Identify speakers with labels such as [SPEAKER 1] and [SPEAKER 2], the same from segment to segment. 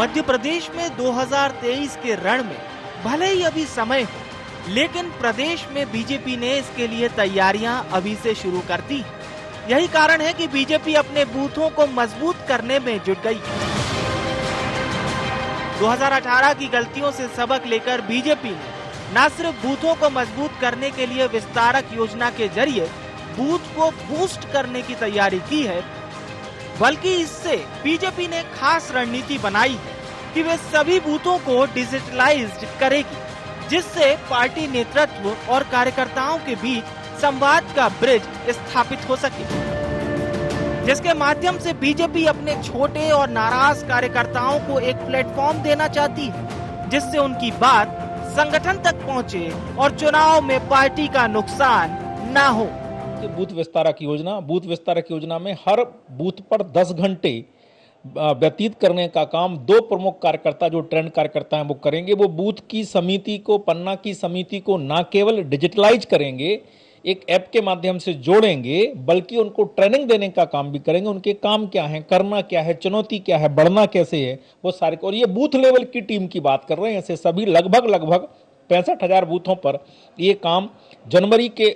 [SPEAKER 1] मध्य प्रदेश में 2023 के रण में भले ही अभी समय हो, लेकिन प्रदेश में बीजेपी ने इसके लिए तैयारियां अभी से शुरू कर दी। यही कारण है कि बीजेपी अपने बूथों को मजबूत करने में जुट गई। 2018 की गलतियों से सबक लेकर बीजेपी ने न सिर्फ बूथों को मजबूत करने के लिए विस्तारक योजना के जरिए बूथ को बूस्ट करने की तैयारी की है, बल्कि इससे बीजेपी ने खास रणनीति बनाई है कि वे सभी बूथों को डिजिटलाइज्ड करेगी, जिससे पार्टी नेतृत्व और कार्यकर्ताओं के बीच संवाद का ब्रिज स्थापित हो सके, जिसके माध्यम से बीजेपी अपने छोटे और नाराज कार्यकर्ताओं को एक प्लेटफॉर्म देना चाहती है, जिससे उनकी बात संगठन तक पहुंचे और चुनाव में पार्टी का नुकसान न हो।
[SPEAKER 2] बूथ विस्तारक योजना में हर बूथ पर 10 घंटे व्यतीत करने का काम दो प्रमुख कार्यकर्ता, जो ट्रेंड कार्यकर्ता हैं, वो करेंगे। वो बूथ की समिति को, पन्ना की समिति को न केवल डिजिटलाइज करेंगे, एक ऐप के माध्यम से जोड़ेंगे, बल्कि उनको ट्रेनिंग देने का काम भी करेंगे। उनके काम क्या है, करना क्या है, चुनौती क्या है, बढ़ना कैसे है, वो सारे। और ये बूथ लेवल की टीम की बात कर रहे हैं। ऐसे सभी लगभग 65,000 बूथों पर ये काम जनवरी के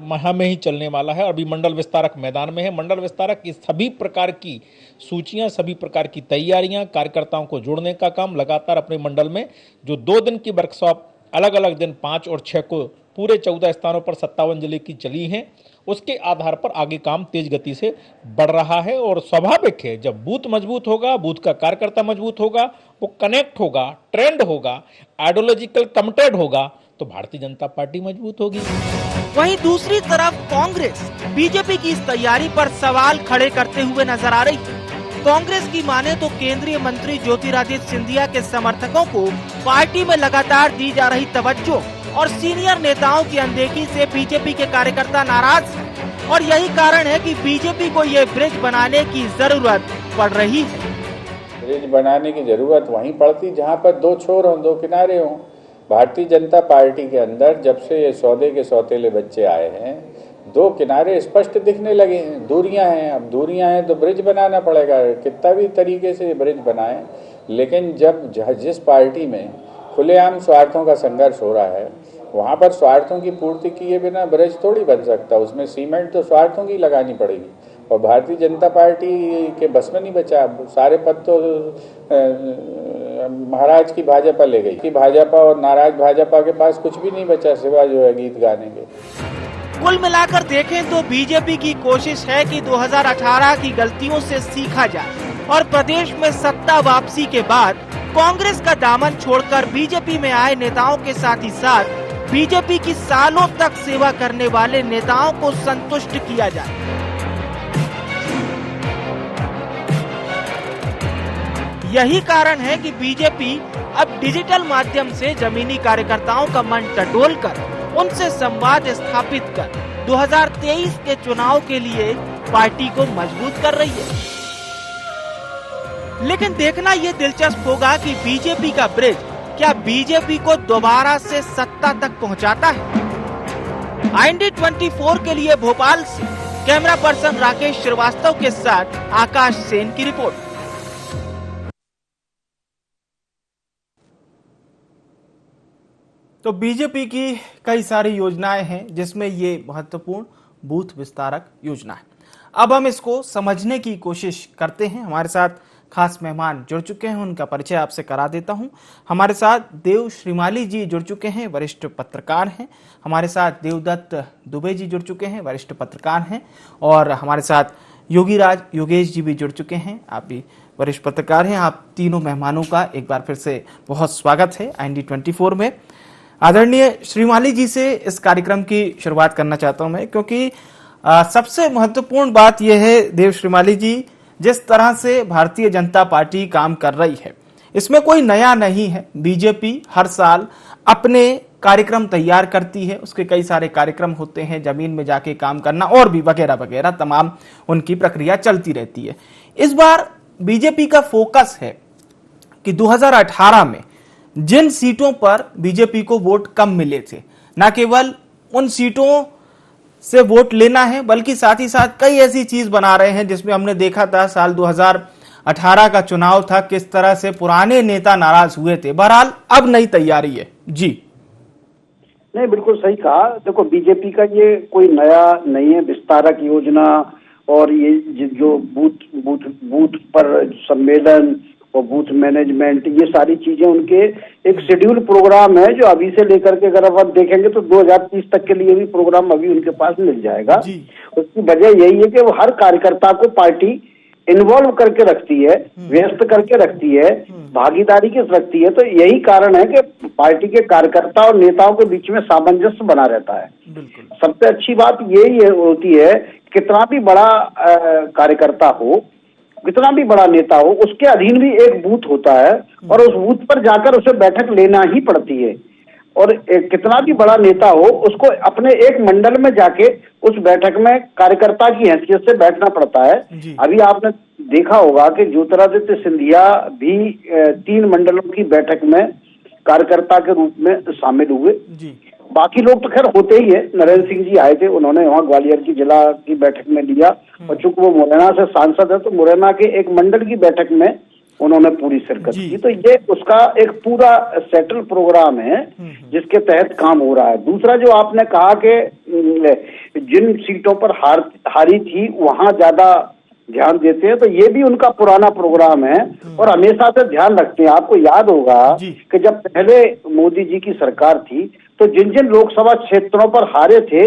[SPEAKER 2] माह में ही चलने वाला है। अभी मंडल विस्तारक मैदान में है। मंडल विस्तारक की सभी प्रकार की सूचियां, सभी प्रकार की तैयारियां, कार्यकर्ताओं को जोड़ने का काम लगातार अपने मंडल में, जो 2 दिन की वर्कशॉप अलग अलग दिन 5 और 6 को पूरे 14 स्थानों पर 57 जिले की चली हैं, उसके आधार पर आगे काम तेज गति से बढ़ रहा है। और स्वाभाविक है, जब बूथ मजबूत होगा, बूथ का कार्यकर्ता मजबूत होगा, वो कनेक्ट होगा, ट्रेंड होगा, आइडियोलॉजिकल कमिटेड होगा, तो भारतीय जनता पार्टी मजबूत होगी।
[SPEAKER 1] वहीं दूसरी तरफ कांग्रेस बीजेपी की इस तैयारी पर सवाल खड़े करते हुए नजर आ रही है। कांग्रेस की माने तो केंद्रीय मंत्री ज्योतिरादित्य सिंधिया के समर्थकों को पार्टी में लगातार दी जा रही तवज्जो और सीनियर नेताओं की अनदेखी से बीजेपी के कार्यकर्ता नाराज हैं, और यही कारण है कि बीजेपी को ये ब्रिज बनाने की जरूरत पड़ रही है।
[SPEAKER 3] ब्रिज बनाने की जरूरत वहीं पड़ती जहां पर 2 छोर हों, 2 किनारे हों। भारतीय जनता पार्टी के अंदर जब से ये सौदे के सौतेले बच्चे आए हैं, 2 किनारे स्पष्ट दिखने लगे हैं। दूरियां हैं, अब दूरियां हैं तो ब्रिज बनाना पड़ेगा। कितना भी तरीके से ब्रिज बनाएं, लेकिन जब जिस पार्टी में खुलेआम स्वार्थों का संघर्ष हो रहा है, वहां पर स्वार्थों की पूर्ति किए बिना ब्रिज थोड़ी बन सकता। उसमें सीमेंट तो स्वार्थों की लगानी पड़ेगी, और भारतीय जनता पार्टी के बस में नहीं बचा। सारे पद तो महाराज की भाजपा ले गई कि भाजपा, और नाराज भाजपा के पास कुछ भी नहीं बचा सिवा जो है गीत गाने के।
[SPEAKER 1] कुल मिलाकर देखें तो बीजेपी की कोशिश है कि 2018 की गलतियों से सीखा जाए और प्रदेश में सत्ता वापसी के बाद कांग्रेस का दामन छोड़कर बीजेपी में आए नेताओं के साथ ही साथ बीजेपी की सालों तक सेवा करने वाले नेताओं को संतुष्ट किया जाए। यही कारण है कि बीजेपी अब डिजिटल माध्यम से जमीनी कार्यकर्ताओं का मन टटोल कर उनसे संवाद स्थापित कर 2023 के चुनाव के लिए पार्टी को मजबूत कर रही है। लेकिन देखना ये दिलचस्प होगा कि बीजेपी का ब्रिज क्या बीजेपी को दोबारा से सत्ता तक पहुंचाता है। IND 24 के लिए भोपाल से कैमरा पर्सन राकेश श्रीवास्तव के साथ आकाश सेन की रिपोर्ट। तो बीजेपी की कई सारी योजनाएं हैं, जिसमें ये महत्वपूर्ण बूथ विस्तारक योजना है। अब हम इसको समझने की कोशिश करते हैं। हमारे साथ खास मेहमान जुड़ चुके हैं, उनका परिचय आपसे करा देता हूं। हमारे साथ देव श्रीमाली जी जुड़ चुके हैं, वरिष्ठ पत्रकार हैं। हमारे साथ देवदत्त दुबे जी जुड़ चुके हैं, वरिष्ठ पत्रकार हैं। और हमारे साथ योगेश जी भी जुड़ चुके हैं, आप भी वरिष्ठ पत्रकार हैं। आप तीनों मेहमानों का एक बार फिर से बहुत स्वागत है IND 24 में। आदरणीय श्रीमाली जी से इस कार्यक्रम की शुरुआत करना चाहता हूं मैं, क्योंकि सबसे महत्वपूर्ण बात यह है देव श्रीमाली जी, जिस तरह से भारतीय जनता पार्टी काम कर रही है, इसमें कोई नया नहीं है। बीजेपी हर साल अपने कार्यक्रम तैयार करती है, उसके कई सारे कार्यक्रम होते हैं, जमीन में जाके काम करना और भी वगैरह वगैरह तमाम उनकी प्रक्रिया चलती रहती है। इस बार बीजेपी का फोकस है कि 2018 में जिन सीटों पर बीजेपी को वोट कम मिले थे, न केवल उन सीटों से वोट लेना है, बल्कि साथ ही साथ कई ऐसी चीज बना रहे हैं जिसमें हमने देखा था साल 18 का चुनाव था, किस तरह से पुराने नेता नाराज हुए थे। बहरहाल अब नई तैयारी है जी।
[SPEAKER 4] नहीं, बिल्कुल सही कहा। देखो, बीजेपी का ये कोई नया नहीं है, विस्तारक योजना और ये जो बूथ बूथ बूथ पर सम्मेलन और बूथ मैनेजमेंट, ये सारी चीजें उनके एक शेड्यूल प्रोग्राम है जो अभी से लेकर के अगर आप देखेंगे तो 2030 तक के लिए भी प्रोग्राम अभी उनके पास मिल जाएगा। उसकी वजह यही है कि वो हर कार्यकर्ता को पार्टी इन्वॉल्व करके रखती है, व्यस्त करके रखती है, भागीदारी के रखती है। तो यही कारण है कि पार्टी के कार्यकर्ता और नेताओं के बीच में सामंजस्य बना रहता है। सबसे अच्छी बात यही होती है, कितना भी बड़ा कार्यकर्ता हो, कितना भी बड़ा नेता हो, उसके अधीन भी एक बूथ होता है और उस बूथ पर जाकर उसे बैठक लेना ही पड़ती है। और कितना भी बड़ा नेता हो, उसको अपने एक मंडल में जाके उस बैठक में कार्यकर्ता की हैसियत से बैठना पड़ता है। अभी आपने देखा होगा कि ज्योतिरादित्य सिंधिया भी 3 मंडलों की बैठक में कार्यकर्ता के रूप में शामिल हुए। बाकी लोग तो खैर होते ही है। नरेंद्र सिंह जी आए थे, उन्होंने वहाँ ग्वालियर की जिला की बैठक में लिया और चूंकि वो मुरैना से सांसद है तो मुरैना के एक मंडल की बैठक में उन्होंने पूरी शिरकत की। तो ये उसका एक पूरा सेटल प्रोग्राम है जिसके तहत काम हो रहा है। दूसरा, जो आपने कहा कि जिन सीटों पर हारी थी वहां ज्यादा ध्यान देते हैं, तो ये भी उनका पुराना प्रोग्राम है और हमेशा से ध्यान रखते हैं। आपको याद होगा कि जब पहले मोदी जी की सरकार थी तो जिन जिन लोकसभा क्षेत्रों पर हारे थे,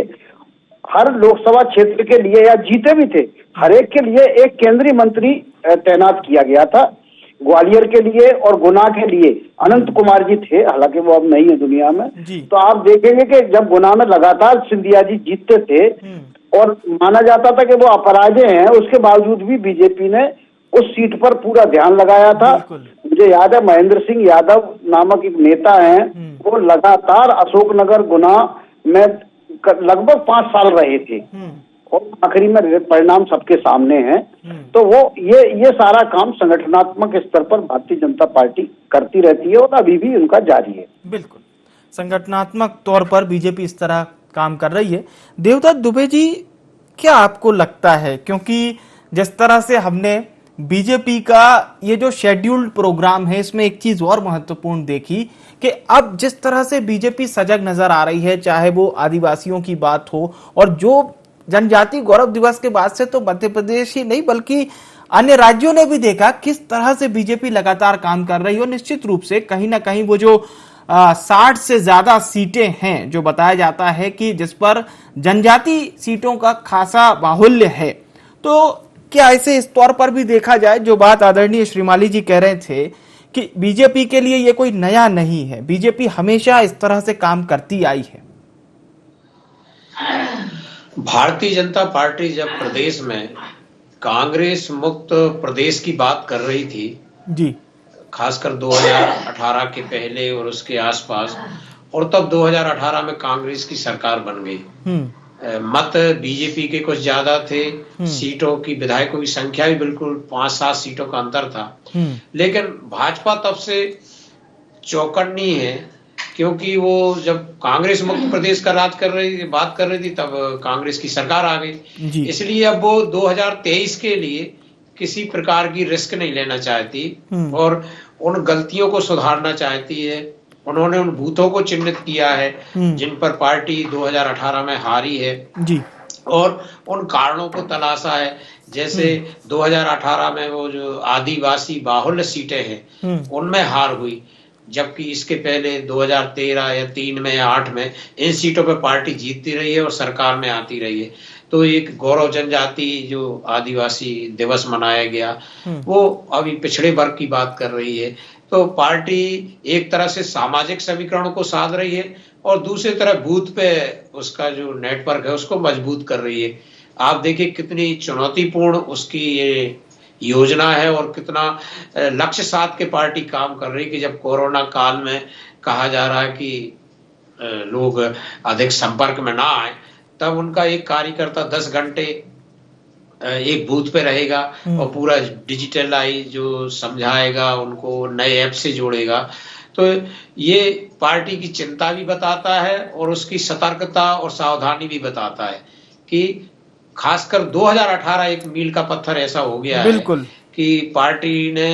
[SPEAKER 4] हर लोकसभा क्षेत्र के लिए या जीते भी थे, हर एक के लिए एक केंद्रीय मंत्री तैनात किया गया था। ग्वालियर के लिए और गुना के लिए अनंत कुमार जी थे, हालांकि वो अब नहीं है दुनिया में। तो आप देखेंगे कि जब गुना में लगातार सिंधिया जी जीतते थे और माना जाता था कि वो अपराजय हैं, उसके बावजूद भी बीजेपी ने उस सीट पर पूरा ध्यान लगाया था। मुझे याद है महेंद्र सिंह यादव नामक एक नेता हैं, वो लगातार अशोकनगर गुना में लगभग 5 साल रहे थे और आखिरी में परिणाम सबके सामने है। तो वो ये सारा काम संगठनात्मक स्तर पर भारतीय जनता पार्टी करती रहती है और अभी भी उनका जारी है।
[SPEAKER 1] बिल्कुल, संगठनात्मक तौर पर बीजेपी इस तरह काम कर रही है। देवदत्त दुबे जी, क्या आपको लगता है, क्योंकि जिस तरह से हमने बीजेपी का ये जो शेड्यूल्ड प्रोग्राम है, इसमें एक चीज और महत्वपूर्ण देखी कि अब जिस तरह से बीजेपी सजग नजर आ रही है, चाहे वो आदिवासियों की बात हो और जो जनजाति गौरव दिवस के बाद से तो मध्य प्रदेश ही नहीं बल्कि अन्य राज्यों ने भी देखा किस तरह से बीजेपी लगातार काम कर रही है। और निश्चित रूप से कहीं ना कहीं वो जो 60 से ज्यादा सीटें हैं जो बताया जाता है कि जिस पर जनजाति सीटों का खासा बाहुल्य है, तो क्या ऐसे इस तौर पर भी देखा जाए, जो बात आदरणीय श्रीमाली जी कह रहे थे कि बीजेपी के लिए ये कोई नया नहीं है, बीजेपी हमेशा इस तरह से काम करती आई है।
[SPEAKER 5] भारतीय जनता पार्टी जब प्रदेश में कांग्रेस मुक्त प्रदेश की बात कर रही थी
[SPEAKER 1] जी,
[SPEAKER 5] खासकर 2018 के पहले और उसके आसपास, और तब 2018 में कांग्रेस की सरकार बन गई। मत बीजेपी के कुछ ज्यादा थे, सीटों की विधायकों की संख्या भी बिल्कुल 5-7 सीटों का अंतर था। लेकिन भाजपा तब से चौकन्नी है, क्योंकि वो जब कांग्रेस मुक्त प्रदेश का बात कर रही थी तब कांग्रेस की सरकार आ गई। इसलिए अब वो 2023 के लिए किसी प्रकार की रिस्क नहीं लेना चाहती और उन गलतियों को सुधारना चाहती है। उन्होंने उन बूथों को चिन्हित किया है जिन पर पार्टी 2018 में हारी है
[SPEAKER 1] जी, और
[SPEAKER 5] उन कारणों को तलाशा है। जैसे 2018 में वो जो आदिवासी बाहुल्य सीटें हैं उनमें हार हुई, जबकि इसके पहले 2013 या 3 में या 8 में इन सीटों पर पार्टी जीतती रही है और सरकार में आती रही है। तो एक गौरव जनजाति जो आदिवासी दिवस मनाया गया वो अभी पिछड़े वर्ग की बात कर रही है। तो पार्टी एक तरह से सामाजिक समीकरणों को साध रही है और दूसरी तरफ बूथ पे उसका जो नेटवर्क है उसको मजबूत कर रही है। आप देखिए कितनी चुनौतीपूर्ण उसकी ये योजना है और कितना लक्ष्य साध के पार्टी काम कर रही है कि जब कोरोना काल में कहा जा रहा है कि लोग अधिक संपर्क में ना आए, तब उनका एक कार्यकर्ता 10 घंटे एक बूथ पे रहेगा और पूरा डिजिटलाइज जो समझाएगा, उनको नए ऐप से जोड़ेगा। तो ये पार्टी की चिंता भी बताता है और उसकी सतर्कता और सावधानी भी बताता है कि खासकर 2018 एक मील का पत्थर ऐसा हो गया है कि पार्टी ने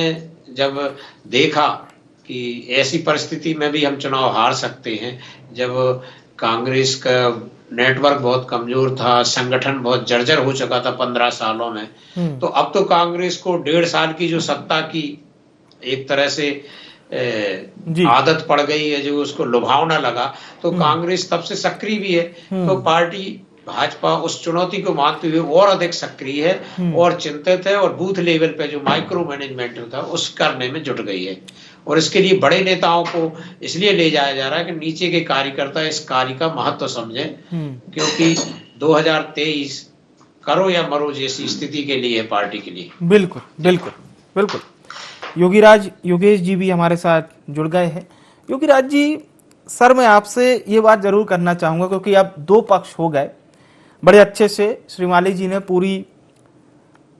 [SPEAKER 5] जब देखा कि ऐसी परिस्थिति में भी हम चुनाव हार सकते हैं, जब कांग्रेस का नेटवर्क बहुत कमजोर था, संगठन बहुत जर्जर हो चुका था 15 सालों में, तो अब तो कांग्रेस को 1.5 साल की जो सत्ता की एक तरह से आदत पड़ गई है, जो उसको लुभावना लगा, तो कांग्रेस तब से सक्रिय भी है। तो पार्टी भाजपा उस चुनौती को मानते हुए और अधिक सक्रिय है और चिंतित है, और बूथ लेवल पे जो माइक्रो मैनेजमेंट होता है उस करने में जुट गई है। और इसके लिए बड़े नेताओं को इसलिए ले जाया जा रहा है कि नीचे के कार्यकर्ता इस कार्य का महत्व समझें, क्योंकि 2023 करो या मरो जैसी स्थिति के लिए है पार्टी के लिए।
[SPEAKER 1] बिल्कुल बिल्कुल बिल्कुल। योगेश जी भी हमारे साथ जुड़ गए हैं। योगीराज जी, सर मैं आपसे ये बात जरूर करना चाहूंगा, क्योंकि अब दो पक्ष हो गए, बड़े अच्छे से श्रीमाली जी ने पूरी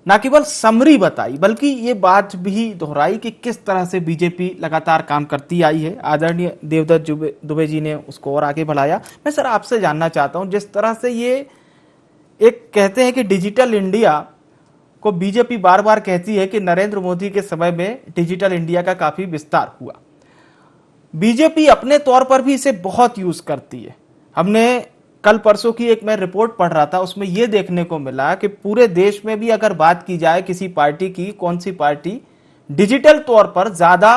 [SPEAKER 1] न केवल समरी बताई बल्कि ये बात भी दोहराई कि किस तरह से बीजेपी लगातार काम करती आई है। आदरणीय देवदत्त दुबे जी ने उसको और आगे बढ़ाया। मैं सर आपसे जानना चाहता हूं, जिस तरह से ये एक कहते हैं कि डिजिटल इंडिया को बीजेपी बार बार कहती है कि नरेंद्र मोदी के समय में डिजिटल इंडिया का काफी विस्तार हुआ, बीजेपी अपने तौर पर भी इसे बहुत यूज करती है। हमने कल परसों की एक मैं रिपोर्ट पढ़ रहा था, उसमें यह देखने को मिला कि पूरे देश में भी अगर बात की जाए किसी पार्टी की, कौन सी पार्टी डिजिटल तौर पर ज्यादा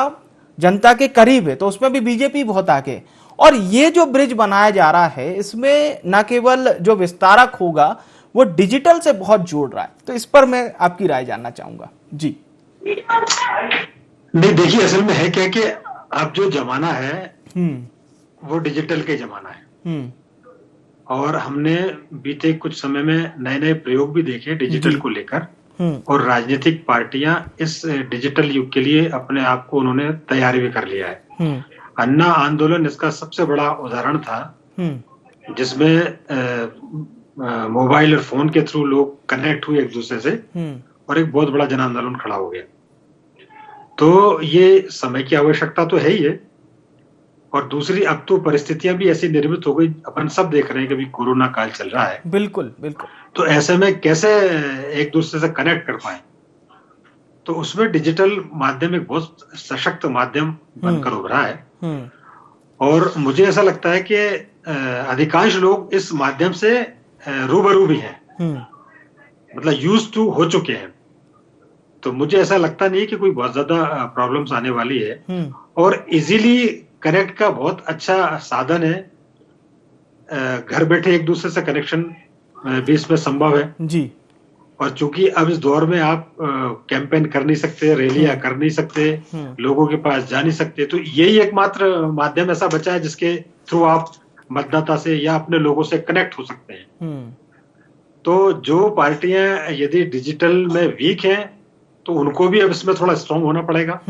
[SPEAKER 1] जनता के करीब है, तो उसमें भी बीजेपी बहुत आगे। और ये जो ब्रिज बनाया जा रहा है, इसमें न केवल जो विस्तारक होगा वो डिजिटल से बहुत जोड़ रहा है। तो इस पर मैं आपकी राय जानना चाहूंगा जी।
[SPEAKER 6] नहीं, देखिए असल में है क्या कि अब जो जमाना है वो डिजिटल के जमाना है, और हमने बीते कुछ समय में नए नए प्रयोग भी देखे डिजिटल को लेकर, और राजनीतिक पार्टियां इस डिजिटल युग के लिए अपने आप को उन्होंने तैयार भी कर लिया है। अन्ना आंदोलन इसका सबसे बड़ा उदाहरण था, जिसमें मोबाइल और फोन के थ्रू लोग कनेक्ट हुए एक दूसरे से, और एक बहुत बड़ा जन आंदोलन खड़ा हो गया। तो ये समय की आवश्यकता तो है ही है, और दूसरी अब तो परिस्थितियां भी ऐसी निर्मित हो गई, अपन सब देख रहे हैं कि अभी कोरोना काल चल रहा है।
[SPEAKER 1] बिल्कुल बिल्कुल। तो
[SPEAKER 6] ऐसे में कैसे एक दूसरे से कनेक्ट कर पाए, तो उसमें डिजिटल माध्यम एक बहुत सशक्त माध्यम बनकर उभरा है। और मुझे ऐसा लगता है कि अधिकांश लोग इस माध्यम से रूबरू भी हैं, मतलब यूज टू हो चुके हैं। तो मुझे ऐसा लगता नहीं है कि कोई बहुत ज्यादा प्रॉब्लम्स आने वाली है, और इजीली कनेक्ट का बहुत अच्छा साधन है। घर बैठे एक दूसरे से कनेक्शन भी इसमें संभव है जी। और चूंकि अब इस दौर में आप कैंपेन कर नहीं सकते, रैलियां कर नहीं सकते, लोगों के पास जा नहीं सकते, तो यही एकमात्र माध्यम ऐसा बचा है जिसके थ्रू आप मतदाता से या अपने लोगों से कनेक्ट हो सकते हैं। तो जो पार्टियां यदि डिजिटल में वीक हैं, तो उनको भी अब इसमें थोड़ा स्ट्रांग होना पड़ेगा।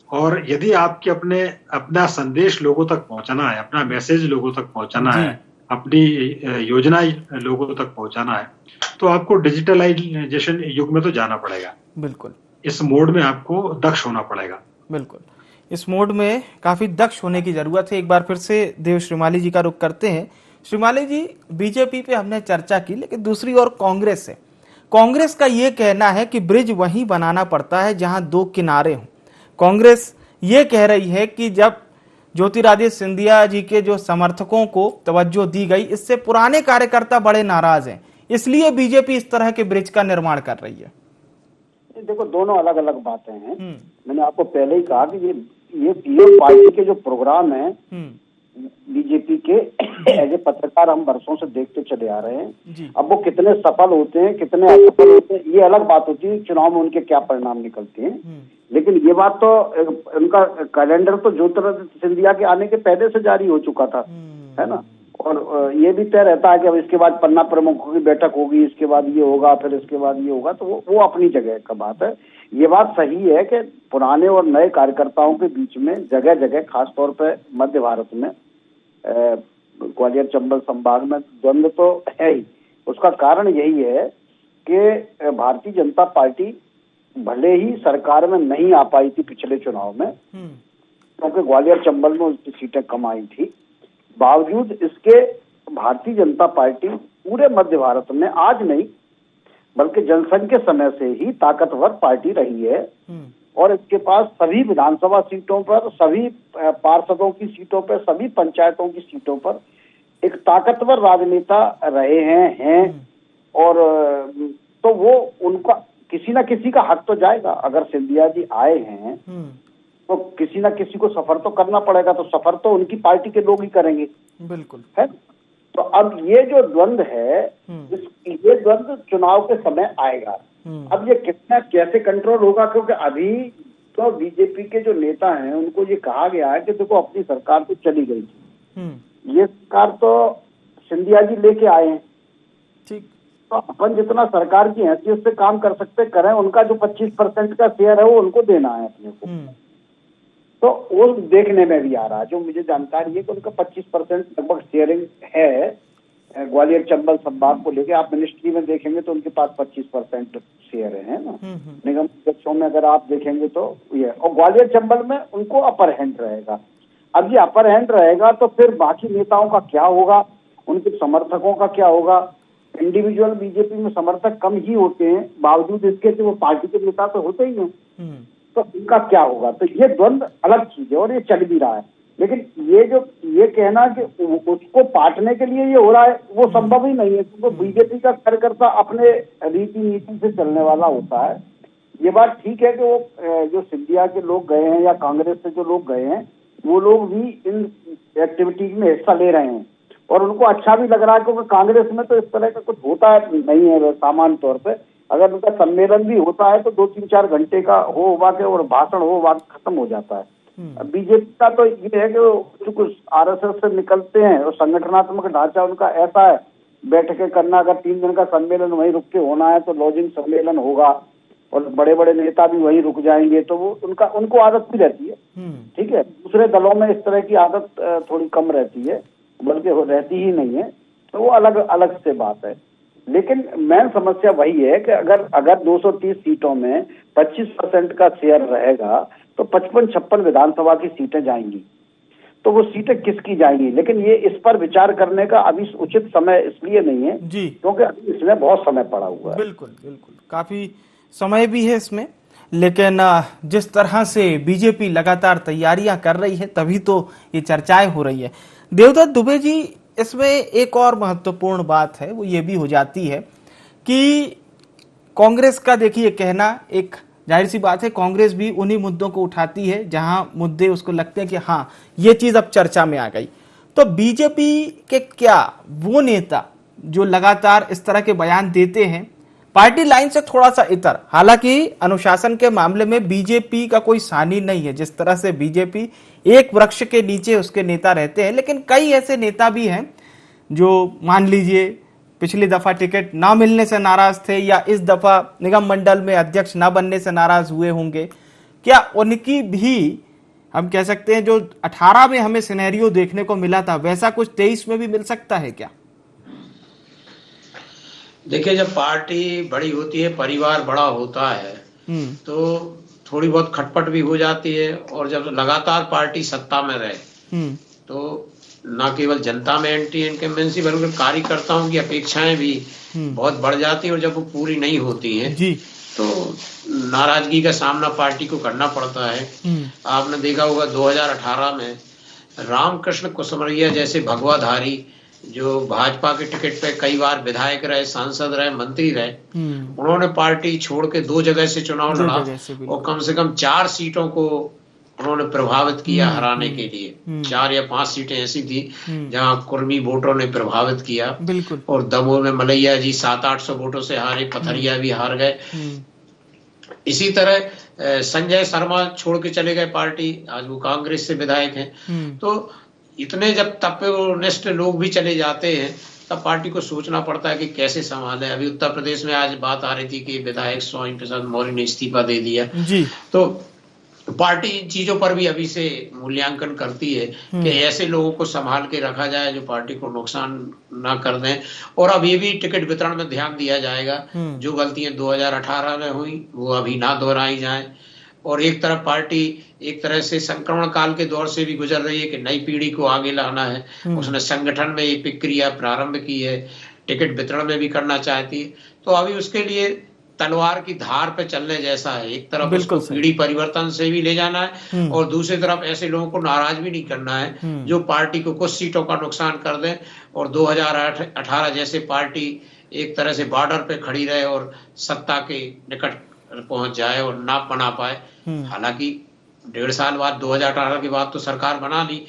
[SPEAKER 6] और यदि आपके अपना संदेश लोगों तक पहुंचाना है, अपना मैसेज लोगों तक पहुंचाना है, अपनी योजना लोगों तक पहुंचाना है, तो आपको डिजिटलाइजेशन युग में तो जाना पड़ेगा।
[SPEAKER 1] बिल्कुल,
[SPEAKER 6] इस मोड में आपको दक्ष होना पड़ेगा।
[SPEAKER 1] बिल्कुल, इस मोड में काफी दक्ष होने की जरूरत है। एक बार फिर से देव श्रीमाली जी का रुख करते हैं। श्रीमाली जी, बीजेपी पे हमने चर्चा की, लेकिन दूसरी ओर कांग्रेस है। कांग्रेस का ये कहना है कि ब्रिज वहीं बनाना पड़ता है जहां दो किनारे हों। कांग्रेस ये कह रही है कि जब ज्योतिरादित्य सिंधिया जी के जो समर्थकों को तवज्जो दी गई, इससे पुराने कार्यकर्ता बड़े नाराज हैं, इसलिए बीजेपी इस तरह के ब्रिज का निर्माण कर रही है।
[SPEAKER 4] देखो, दोनों अलग अलग बातें हैं। मैंने आपको पहले ही कहा कि ये पार्टी के जो प्रोग्राम है बीजेपी के, एज ए पत्रकार हम वर्षों से देखते चले आ रहे हैं। अब वो कितने सफल होते हैं, कितने असफल होते हैं, ये अलग बात होती है, चुनाव में उनके क्या परिणाम निकलते हैं। लेकिन ये बात तो, उनका कैलेंडर तो ज्योतिरादित्य सिंधिया के आने के पहले से जारी हो चुका था, है ना। और ये भी तय रहता है कि अब इसके बाद पन्ना प्रमुखों की बैठक होगी, इसके बाद ये होगा, फिर इसके बाद ये होगा, तो वो अपनी जगह का बात है। ये बात सही है कि पुराने और नए कार्यकर्ताओं के बीच में जगह जगह, खासतौर पर मध्य भारत में, ग्वालियर चंबल संभाग में द्वंद्व तो है ही। उसका कारण यही है कि भारतीय जनता पार्टी भले ही सरकार में नहीं आ पाई थी पिछले चुनाव में, क्योंकि ग्वालियर चंबल में उसकी सीटें कम आई थी, बावजूद इसके भारतीय जनता पार्टी पूरे मध्य भारत में, आज नहीं बल्कि जनसंघ के समय से ही ताकतवर पार्टी रही है और इसके पास सभी विधानसभा सीटों पर, सभी पार्षदों की सीटों पर, सभी पंचायतों की सीटों पर एक ताकतवर राजनेता रहे हैं और तो वो उनका किसी ना किसी का हक तो जाएगा। अगर सिंधिया जी आए हैं तो किसी ना किसी को सफर तो करना पड़ेगा, तो सफर तो उनकी पार्टी के लोग ही करेंगे।
[SPEAKER 1] बिल्कुल
[SPEAKER 4] है। तो अब ये जो द्वंद है, ये द्वंद चुनाव के समय आएगा। अब ये कितना कैसे कंट्रोल होगा, क्योंकि अभी तो बीजेपी के जो नेता हैं उनको ये कहा गया है कि देखो अपनी सरकार तो चली गई थी, ये सरकार तो सिंधिया जी लेके आए हैं,
[SPEAKER 1] ठीक,
[SPEAKER 4] तो अपन जितना सरकार की हैसियत से काम कर सकते करें, उनका जो 25% का शेयर है वो उनको देना है अपने को। तो वो देखने में भी आ रहा है, जो मुझे जानकारी है कि उनका 25% लगभग शेयरिंग है ग्वालियर चंबल संभाग को लेके। आप मिनिस्ट्री में देखेंगे तो उनके पास 25% शेयर है ना, निगम अध्यक्षों में अगर आप देखेंगे तो ये, और ग्वालियर चंबल में उनको अपर हैंड रहेगा। अब ये अपर हैंड रहेगा तो फिर बाकी नेताओं का क्या होगा, उनके समर्थकों का क्या होगा। इंडिविजुअल बीजेपी में समर्थक कम ही होते हैं, बावजूद इसके कि वो पार्टी के नेता तो होते ही हैं, तो इनका क्या होगा। तो ये द्वंद अलग चीज है और ये चल भी रहा है, लेकिन ये कहना कि उसको पाटने के लिए ये हो रहा है वो संभव ही नहीं है, क्योंकि बीजेपी का कार्यकर्ता अपने रीति नीति से चलने वाला होता है। ये बात ठीक है कि वो जो सिंधिया के लोग गए हैं या कांग्रेस से जो लोग गए हैं वो लोग भी इन एक्टिविटीज में हिस्सा ले रहे हैं और उनको अच्छा भी लग रहा है, क्योंकि कांग्रेस में तो इस तरह का कुछ होता है नहीं है सामान्य तौर पे। अगर उनका सम्मेलन भी होता है तो 2-3-4 घंटे का हो वाके और भाषण हो वाके खत्म हो जाता है। बीजेपी का तो ये है कि कुछ आरएसएस से निकलते हैं और संगठनात्मक ढांचा उनका ऐसा है, बैठकें करना, अगर 3 दिन का सम्मेलन वहीं रुक के होना है तो लॉजिंग सम्मेलन होगा और बड़े बड़े नेता भी वहीं रुक जाएंगे, तो वो उनको आदत भी रहती है। ठीक है, दूसरे दलों में इस तरह की आदत थोड़ी कम रहती है, बल्कि रहती ही नहीं है, तो वो अलग अलग से बात है। लेकिन मेन समस्या वही है कि अगर 230 सीटों में 25% का शेयर रहेगा तो 55-56 विधानसभा की सीटें जाएंगी, तो वो सीटें किसकी जाएंगी। लेकिन ये इस पर विचार करने का अभी उचित समय इसलिए नहीं है
[SPEAKER 1] जी,
[SPEAKER 4] क्योंकि अभी इसमें बहुत समय पड़ा हुआ है।
[SPEAKER 1] बिल्कुल बिल्कुल, काफी समय भी है इसमें, लेकिन जिस तरह से बीजेपी लगातार तैयारियां कर रही है तभी तो ये चर्चाएं हो रही है। देवदत्त दुबे जी, इसमें एक और महत्वपूर्ण बात है, वो ये भी हो जाती है कि कांग्रेस का देखिए कहना, एक जाहिर सी बात है कांग्रेस भी उन्हीं मुद्दों को उठाती है जहां मुद्दे उसको लगते हैं कि हाँ ये चीज अब चर्चा में आ गई। तो बीजेपी के क्या वो नेता जो लगातार इस तरह के बयान देते हैं पार्टी लाइन से थोड़ा सा इतर, हालांकि अनुशासन के मामले में बीजेपी का कोई सानी नहीं है, जिस तरह से बीजेपी एक वृक्ष के नीचे उसके नेता रहते हैं, लेकिन कई ऐसे नेता भी हैं जो मान लीजिए पिछली दफा टिकट ना मिलने से नाराज थे या इस दफा निगम मंडल में अध्यक्ष ना बनने से नाराज हुए होंगे। क्या उनकी भी हम कह सकते हैं जो 18 में हमें सिनेरियो देखने को मिला था वैसा कुछ 23 में भी मिल सकता है क्या?
[SPEAKER 5] देखिए, जब पार्टी बड़ी होती है, परिवार बड़ा होता है, तो थोड़ी बहुत खटपट भी हो जाती है, और जब लगातार पार्टी सत्ता में रहे तो न केवल जनता में एंटी इनकम्बेंसी बल्कि कार्यकर्ताओं की अपेक्षाएं भी बहुत बढ़ जाती है, और जब वो पूरी नहीं होती हैं तो नाराजगी का सामना पार्टी को करना पड़ता है। आपने देखा होगा 2018 में रामकृष्ण कुसमरिया जैसे भगवाधारी जो भाजपा के टिकट पे कई बार विधायक रहे, सांसद रहे, मंत्री रहे, उन्होंने पार्टी छोड़ के 2 जगह से चुनाव लड़ा और कम से कम 4 सीटों को उन्होंने प्रभावित किया हराने के लिए। 4 या 5 सीटें ऐसी थी जहां कुर्मी वोटरों ने प्रभावित किया, और दमोह में मलैया जी 700-800 वोटों से हारे, पथरिया भी हार गए। इसी तरह संजय शर्मा छोड़ के चले गए पार्टी, आज वो कांग्रेस से विधायक हैं। तो इतने जब तपनिष्ठ लोग भी चले जाते हैं तब पार्टी को सोचना पड़ता है कि कैसे संभाले। अभी उत्तर प्रदेश में आज बात आ रही थी कि विधायक स्वामी प्रसाद मौर्य ने इस्तीफा दे दिया जी। तो पार्टी इन चीजों पर भी अभी से मूल्यांकन करती है कि ऐसे लोगों को संभाल के रखा जाए जो पार्टी को नुकसान ना कर दें, और अब ये भी टिकट वितरण में ध्यान दिया जाएगा, जो गलतियां 2018 में हुई वो अभी ना दोहराई जाएं। और एक तरफ पार्टी एक तरह से संक्रमण काल के दौर से भी गुजर रही है कि नई पीढ़ी को आगे लाना है, उसने संगठन में ये प्रक्रिया प्रारंभ की है। टिकट वितरण में भी करना चाहती है। तो अभी उसके लिए तलवार की धार पे चलने जैसा है, एक तरफ उसको पीढ़ी परिवर्तन से भी ले जाना है और दूसरी तरफ ऐसे लोगों को नाराज भी नहीं करना है जो पार्टी को कुछ सीटों का नुकसान कर दें और 2018 जैसे पार्टी एक तरह से बॉर्डर पे खड़ी रहे और सत्ता के निकट पहुंच जाए और ना बना पाए। हालांकि 1.5 साल बाद 2018 के बाद तो सरकार बना ली,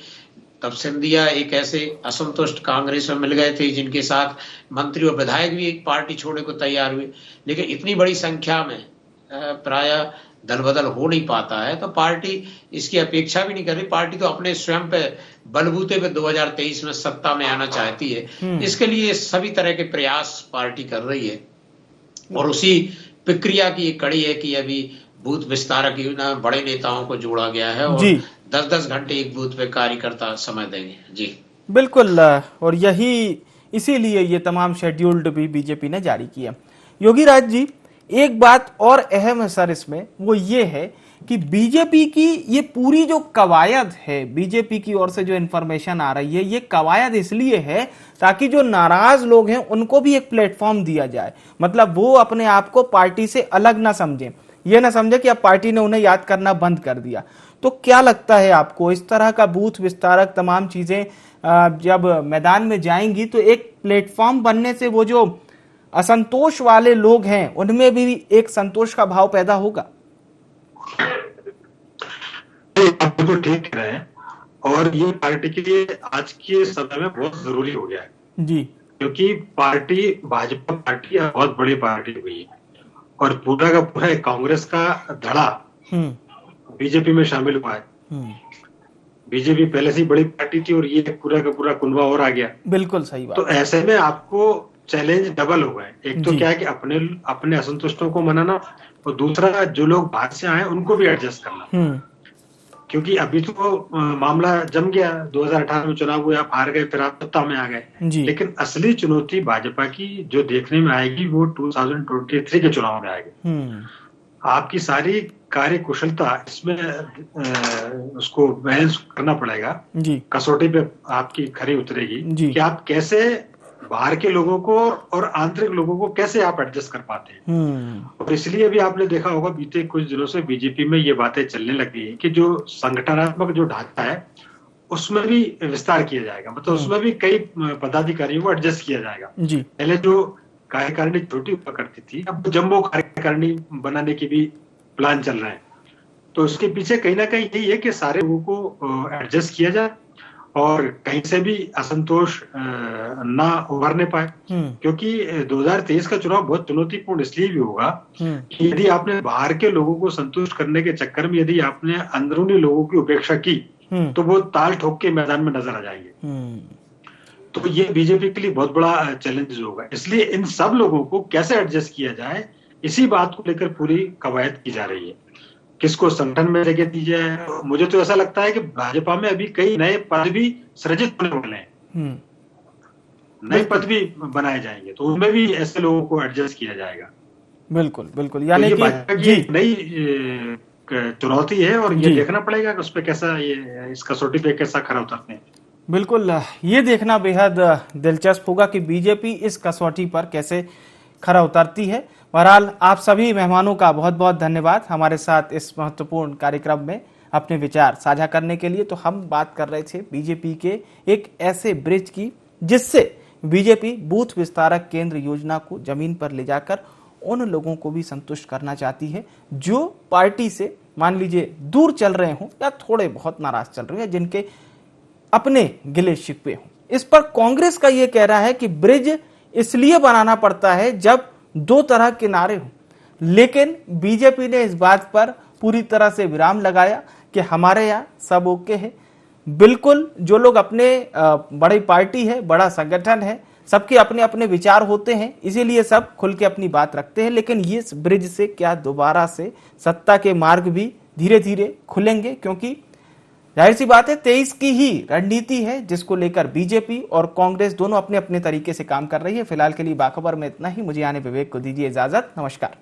[SPEAKER 5] तब सिंधिया एक ऐसे असंतुष्ट कांग्रेस में मिल गए थे जिनके साथ मंत्री और विधायक भी एक पार्टी छोड़ने को तैयार हुए, लेकिन इतनी बड़ी संख्या में प्रायः दल बदल हो नहीं पाता है, तो पार्टी इसकी अपेक्षा भी नहीं कर रही। पार्टी तो अपने स्वयं पे बलबूते पे 2023 में सत्ता में आना चाहती है, इसके लिए सभी तरह के प्रयास पार्टी कर रही है और उसी प्रक्रिया की एक कड़ी है कि अभी बूथ विस्तारक योजना में बड़े नेताओं को जोड़ा गया है और 10-10 घंटे एक बूथ पे कार्यकर्ता समय देंगे। जी
[SPEAKER 1] बिल्कुल, और यही इसीलिए ये तमाम शेड्यूल्ड भी बीजेपी ने जारी किया। योगीराज जी, एक बात और अहम है सर इसमें, वो ये है कि बीजेपी की ये पूरी जो कवायद है, बीजेपी की ओर से जो इन्फॉर्मेशन आ रही है, ये कवायद इसलिए है ताकि जो नाराज लोग हैं उनको भी एक प्लेटफॉर्म दिया जाए। मतलब वो अपने आप को पार्टी से अलग ना समझें, ये ना समझे कि अब पार्टी ने उन्हें याद करना बंद कर दिया। तो क्या लगता है आपको, इस तरह का बूथ विस्तारक तमाम चीजें जब मैदान में जाएंगी तो एक प्लेटफॉर्म बनने से वो जो असंतोष वाले लोग हैं उनमें भी एक संतोष का भाव पैदा होगा?
[SPEAKER 6] आप बिल्कुल ठीक कह रहे हैं और ये पार्टी के लिए आज के समय में बहुत जरूरी हो गया है
[SPEAKER 1] जी,
[SPEAKER 6] क्योंकि पार्टी भाजपा पार्टी बहुत बड़ी पार्टी हुई है और पूरा का पूरा कांग्रेस का धड़ा बीजेपी में शामिल हुआ है। बीजेपी पहले से ही बड़ी पार्टी थी और ये पूरा का पूरा कुनबा और आ गया।
[SPEAKER 1] बिल्कुल सही बात।
[SPEAKER 6] तो ऐसे में आपको चैलेंज डबल हुआ है, एक तो क्या है कि अपने असंतुष्टों को मनाना और दूसरा जो लोग बाहर से आए उनको भी एडजस्ट करना, क्योंकि अभी तो मामला जम गया। 2018 में चुनाव हुआ, आप हार गए, फिर आप सत्ता में आ गए, लेकिन असली चुनौती भाजपा की जो देखने में आएगी वो 2023 के चुनाव में आएगी। आपकी सारी कार्य कुशलता इसमें उसको बैलेंस करना पड़ेगा, कसौटी पे आपकी खरी उतरेगी कि आप कैसे बाहर के लोगों को और आंतरिक लोगों को कैसे आप एडजस्ट कर पाते हैं। और इसलिए भी आपने देखा होगा बीते कुछ दिनों से बीजेपी में ये बातें चलने लगी कि जो संगठनात्मक जो ढांचा है उसमें भी विस्तार किया जाएगा, मतलब उसमें भी कई पदाधिकारियों को एडजस्ट किया जाएगा। पहले जो कार्यकारिणी छोटी हुआ करती थी, अब जम्बो कार्यकारिणी बनाने की भी प्लान चल रहे हैं। तो उसके पीछे कहीं ना कहीं यही है कि सारे लोगों को एडजस्ट किया जाए और कहीं से भी असंतोष ना उभरने पाए, क्योंकि 2023 का चुनाव बहुत चुनौतीपूर्ण इसलिए भी होगा कि यदि आपने बाहर के लोगों को संतुष्ट करने के चक्कर में यदि आपने अंदरूनी लोगों की उपेक्षा की तो वो ताल ठोक के मैदान में नजर आ जाएंगे। तो ये बीजेपी के लिए बहुत बड़ा चैलेंज होगा। इसलिए इन सब लोगों को कैसे एडजस्ट किया जाए, इसी बात को लेकर पूरी कवायद की जा रही है। किसको संगठन में जगह दी जाए, मुझे तो ऐसा लगता है कि भाजपा में अभी कई नए पद भी सृजित होने वाले हैं, नए पद भी बनाए जाएंगे, तो उनमें भी ऐसे लोगों को एडजस्ट किया जाएगा।
[SPEAKER 1] बिल्कुल बिल्कुल, यानी
[SPEAKER 6] तो ये नई चुनौती है और ये देखना पड़ेगा कि उस पर कैसा ये इस कसौटी पे कैसा खरा उतरते हैं।
[SPEAKER 1] बिल्कुल, ये देखना बेहद दिलचस्प होगा कि बीजेपी इस कसौटी पर कैसे खरा उतरती है। बहरहाल आप सभी मेहमानों का बहुत बहुत धन्यवाद हमारे साथ इस महत्वपूर्ण कार्यक्रम में अपने विचार साझा करने के लिए। तो हम बात कर रहे थे बीजेपी के एक ऐसे ब्रिज की जिससे बीजेपी बूथ विस्तारक केंद्र योजना को जमीन पर ले जाकर उन लोगों को भी संतुष्ट करना चाहती है जो पार्टी से मान लीजिए दूर चल रहे हों या थोड़े बहुत नाराज चल रहे हैं, जिनके अपने गिले शिकवे हों। इस पर कांग्रेस का यह कह रहा है कि ब्रिज इसलिए बनाना पड़ता है जब दो तरह किनारे हों, लेकिन बीजेपी ने इस बात पर पूरी तरह से विराम लगाया कि हमारे यहाँ सब ओके है। बिल्कुल, जो लोग अपने बड़ी पार्टी है, बड़ा संगठन है, सबके अपने अपने विचार होते हैं, इसीलिए सब खुल के अपनी बात रखते हैं। लेकिन ये ब्रिज से क्या दोबारा से सत्ता के मार्ग भी धीरे धीरे खुलेंगे, क्योंकि जाहिर सी बात है 23 की ही रणनीति है जिसको लेकर बीजेपी और कांग्रेस दोनों अपने अपने तरीके से काम कर रही है। फिलहाल के लिए बाखबर में इतना ही। मुझे आने विवेक को दीजिए इजाजत। नमस्कार।